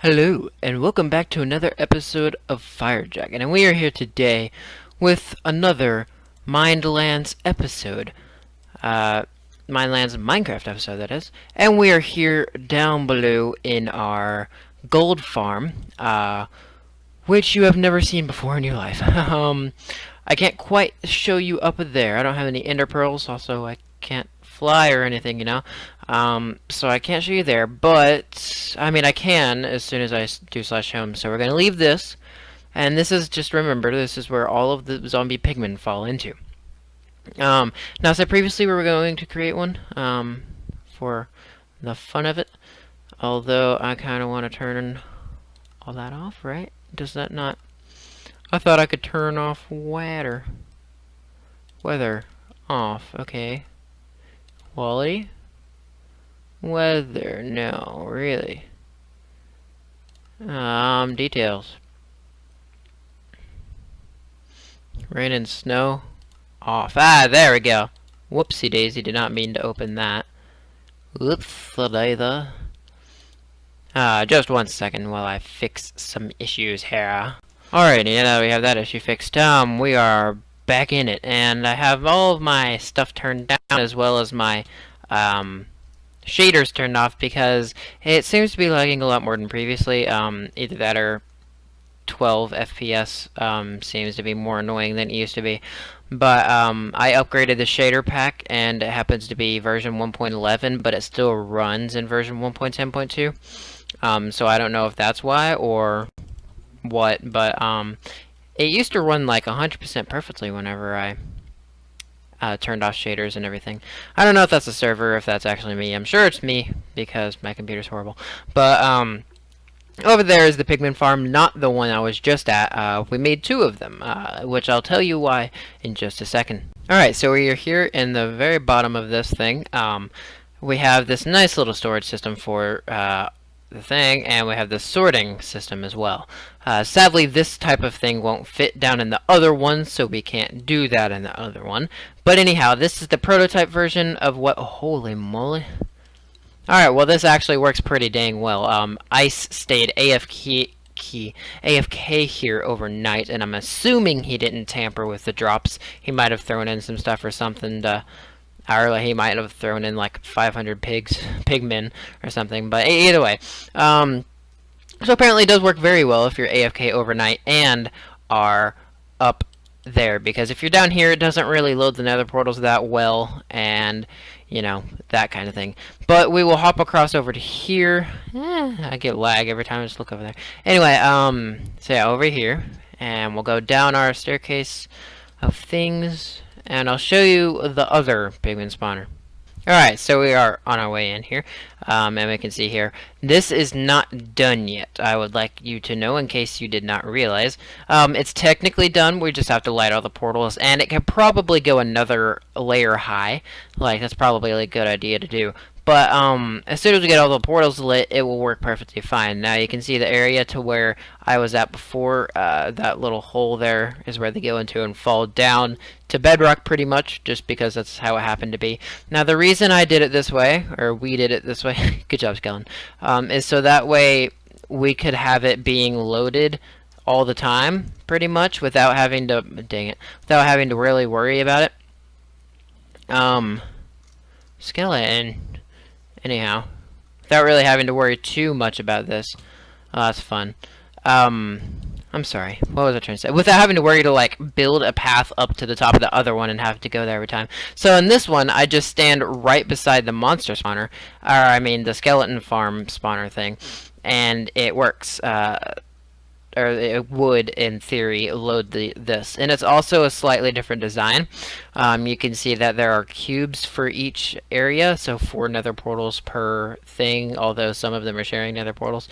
Hello, and welcome back to another episode of Firejack, and we are here today with another Minedlands episode. Minedlands Minecraft episode, that is. And we are here down below in our gold farm, which you have never seen before in your life. I can't quite show you up there. I don't have any ender pearls, also I can't fly or anything, so I can't show you there, but I mean I can as soon as I do /home. So we're gonna leave this, and this is just remember this is where all of the zombie pigmen fall into. Now, as I previously, we were going to create one for the fun of it. Although I kind of want to turn all that off, right? Does that not? I thought I could turn off weather off. Okay. Quality. Weather, no, really. Details. Rain and snow, off. Ah, there we go. Whoopsie daisy, did not mean to open that. Oops, either. Just 1 second while I fix some issues here. Alrighty, now that we have that issue fixed, we are back in it, and I have all of my stuff turned down as well as my, shaders turned off because it seems to be lagging a lot more than previously. Either that or 12 FPS seems to be more annoying than it used to be. But I upgraded the shader pack, and it happens to be version 1.11, but it still runs in version 1.10.2. So I don't know if that's why or what, but it used to run like 100% perfectly whenever I turned off shaders and everything. I don't know if that's the server or if that's actually me. I'm sure it's me because my computer's horrible. But over there is the Pigment Farm, not the one I was just at. We made 2 of them, which I'll tell you why in just a second. Alright, so we are here in the very bottom of this thing. We have this nice little storage system for the thing, and we have the sorting system as well. Sadly, this type of thing won't fit down in the other one, so we can't do that in the other one. But anyhow, this is the prototype version of what... Holy moly. Alright, well this actually works pretty dang well. Ice stayed AFK here overnight, and I'm assuming he didn't tamper with the drops. He might have thrown in some stuff or something to... Or he might have thrown in like 500 pigmen or something, but either way. So apparently it does work very well if you're AFK overnight and are up there, because if you're down here it doesn't really load the nether portals that well, and you know, that kind of thing. But we will hop across over to here. I get lag every time I just look over there. Anyway, so yeah, over here, and we'll go down our staircase of things, and I'll show you the other pigment spawner. Alright, so we are on our way in here, and we can see here, this is not done yet. I would like you to know, in case you did not realize. It's technically done, we just have to light all the portals, and it could probably go another layer high. Like, that's probably a good idea to do. But as soon as we get all the portals lit, it will work perfectly fine. Now you can see the area to where I was at before. That little hole there is where they go into and fall down to bedrock pretty much, just because that's how it happened to be. Now the reason I did it this way, or we did it this way, good job Skellen, is so that way we could have it being loaded all the time, pretty much, without having to, dang it, without having to really worry about it. Skeleton. Anyhow, without really having to worry too much about this. Oh, that's fun. I'm sorry. What was I trying to say? Without having to worry to, like, build a path up to the top of the other one and have to go there every time. So in this one, I just stand right beside the monster spawner. Or, I mean, the skeleton farm spawner thing. And it works. Or it would, in theory, load this. And it's also a slightly different design. You can see that there are cubes for each area, so 4 nether portals per thing, although some of them are sharing nether portals,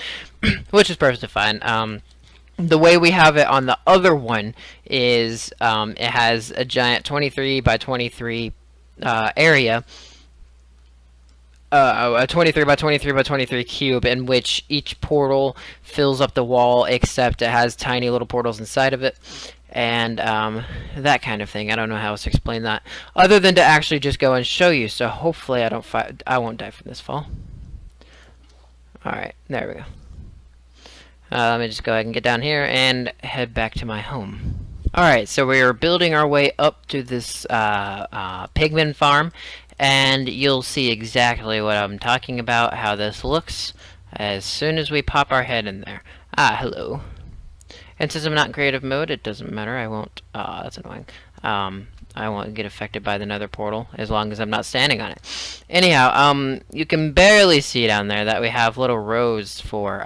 which is perfectly fine. The way we have it on the other one is it has a giant 23 by 23 area, a 23 by 23 by 23 cube, in which each portal fills up the wall, except it has tiny little portals inside of it, and that kind of thing. I don't know how else to explain that, other than to actually just go and show you. So hopefully I won't die from this fall. Alright, there we go. Let me just go ahead and get down here and head back to my home. Alright, so we are building our way up to this Pigment Farm, and you'll see exactly what I'm talking about, how this looks, as soon as we pop our head in there. Hello. And since I'm not in creative mode, it doesn't matter. I won't, that's annoying. I won't get affected by the nether portal, as long as I'm not standing on it. Anyhow, you can barely see down there that we have little rows for,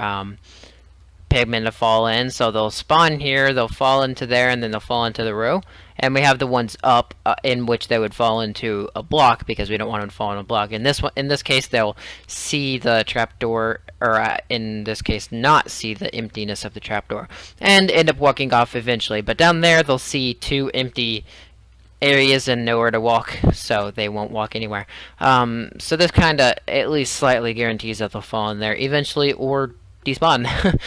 pigment to fall in, so they'll spawn here, they'll fall into there, and then they'll fall into the row. And we have the ones up in which they would fall into a block, because we don't want them to fall in a block. In this case, they'll see the trapdoor, or in this case, not see the emptiness of the trapdoor, and end up walking off eventually. But down there, they'll see 2 empty areas and nowhere to walk, so they won't walk anywhere. So this kind of at least slightly guarantees that they'll fall in there eventually, or despawn.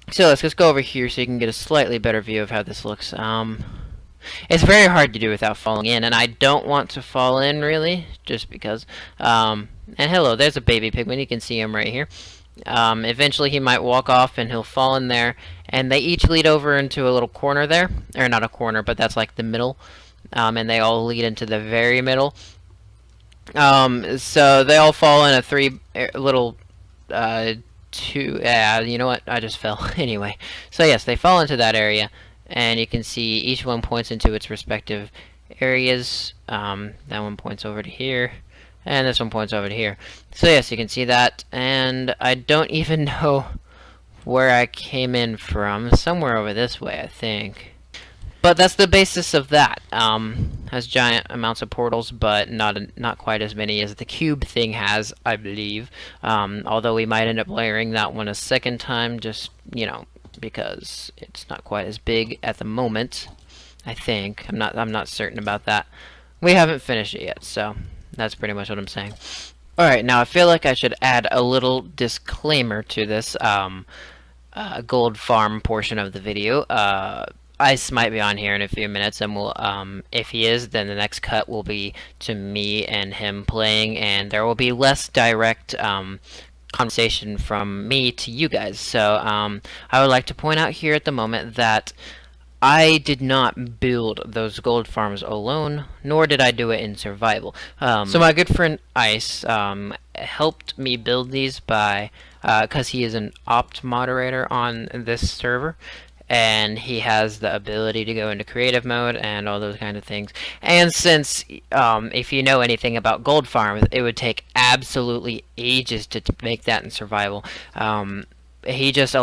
So let's just go over here so you can get a slightly better view of how this looks. It's very hard to do without falling in, and I don't want to fall in, really, just because. And hello, there's a baby pigman. You can see him right here. Eventually he might walk off and he'll fall in there, and they each lead over into a little corner there. Or not a corner, but that's like the middle. And they all lead into the very middle. So they all fall in a 3 little you know what, I just fell. Anyway, so yes, they fall into that area, and you can see each one points into its respective areas. That one points over to here, and this one points over to here. So yes, you can see that, and I don't even know where I came in from. Somewhere over this way, I think. But that's the basis of that. Has giant amounts of portals, but not quite as many as the cube thing has, I believe. Although we might end up layering that one a second time, just, you know, because it's not quite as big at the moment. I think. I'm not certain about that. We haven't finished it yet, so that's pretty much what I'm saying. Alright, now I feel like I should add a little disclaimer to this gold farm portion of the video. Ice might be on here in a few minutes, and we'll, if he is, then the next cut will be to me and him playing, and there will be less direct conversation from me to you guys. So I would like to point out here at the moment that I did not build those gold farms alone, nor did I do it in survival. So my good friend Ice helped me build these by, because he is an opt moderator on this server, and he has the ability to go into creative mode and all those kind of things. And since, if you know anything about gold farms, it would take absolutely ages to make that in survival. He just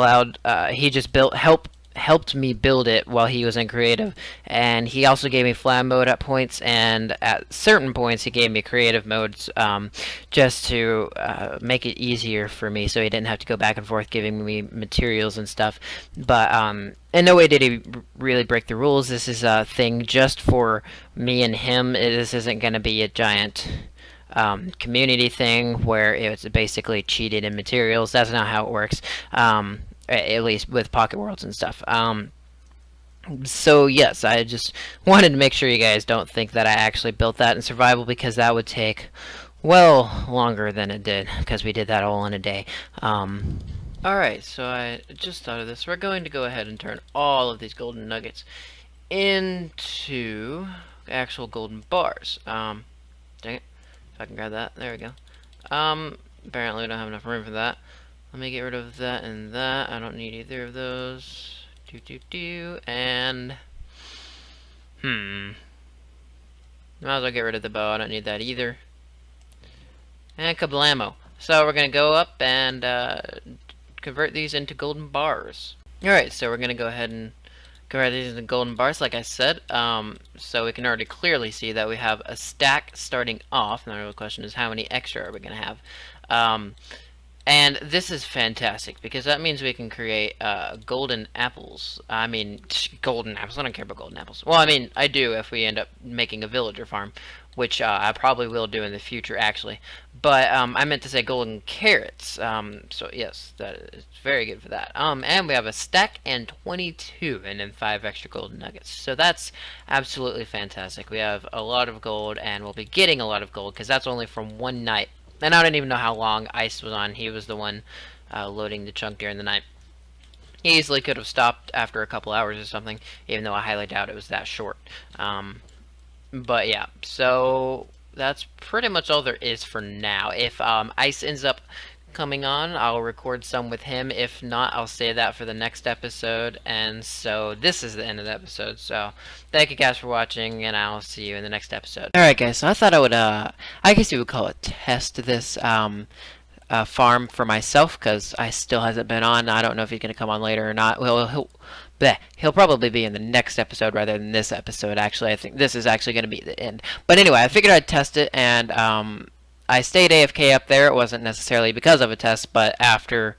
helped me build it while he was in creative, and he also gave me flat mode at points, and at certain points he gave me creative modes, just to make it easier for me, so he didn't have to go back and forth giving me materials and stuff. But in no way did he really break the rules. This is a thing just for me and him. This isn't going to be a giant community thing where it's basically cheated in materials. That's not how it works. At least with Pocket Worlds and stuff. So yes, I just wanted to make sure you guys don't think that I actually built that in survival, because that would take well longer than it did, because we did that all in a day. Alright, so I just thought of this. We're going to go ahead and turn all of these golden nuggets into actual golden bars. Dang it. If I can grab that. There we go. Apparently we don't have enough room for that. Let me get rid of that and that. I don't need either of those. And might as well get rid of the bow. I don't need that either. And kablamo. So we're gonna go up and convert these into golden bars. Alright, so we're gonna go ahead and convert these into golden bars, like I said. So we can already clearly see that we have a stack starting off. Now the real question is, how many extra are we gonna have? And this is fantastic, because that means we can create golden apples. I mean, golden apples. I don't care about golden apples. Well, I mean, I do if we end up making a villager farm, which I probably will do in the future, actually. But I meant to say golden carrots. So yes, that is very good for that. And we have a stack and 22, and then 5 extra golden nuggets. So that's absolutely fantastic. We have a lot of gold, and we'll be getting a lot of gold, because that's only from one night. And I don't even know how long Ice was on. He was the one loading the chunk during the night. He easily could have stopped after a couple hours or something, even though I highly doubt it was that short. But yeah, so that's pretty much all there is for now. If Ice ends up coming on, I'll record some with him. If not, I'll save that for the next episode. And so this is the end of the episode. So thank you guys for watching, and I'll see you in the next episode. Alright guys, so I thought I would, I guess you would call it test this farm for myself, because I still hasn't been on. I don't know if he's going to come on later or not. Well, he'll probably be in the next episode rather than this episode, actually. I think this is actually going to be the end. But anyway, I figured I'd test it, and I stayed AFK up there. It wasn't necessarily because of a test, but after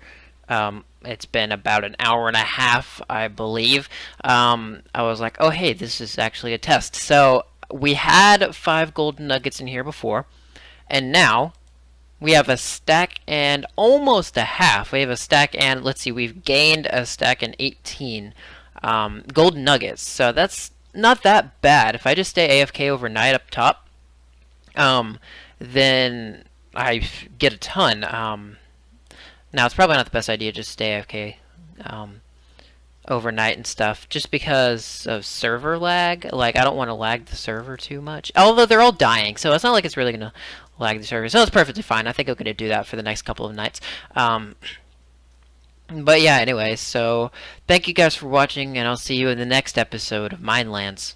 it's been about an hour and a half, I believe, I was like, oh hey, this is actually a test. So we had 5 golden nuggets in here before, and now we have a stack and almost a half. We have a stack and, let's see, we've gained a stack and 18 golden nuggets. So that's not that bad. If I just stay AFK overnight up top, then I get a ton. Now, it's probably not the best idea to just stay AFK overnight and stuff, just because of server lag. Like, I don't want to lag the server too much. Although they're all dying, so it's not like it's really going to lag the server. So it's perfectly fine. I think I'm going to do that for the next couple of nights. But yeah, anyway, so thank you guys for watching, and I'll see you in the next episode of Minedlands.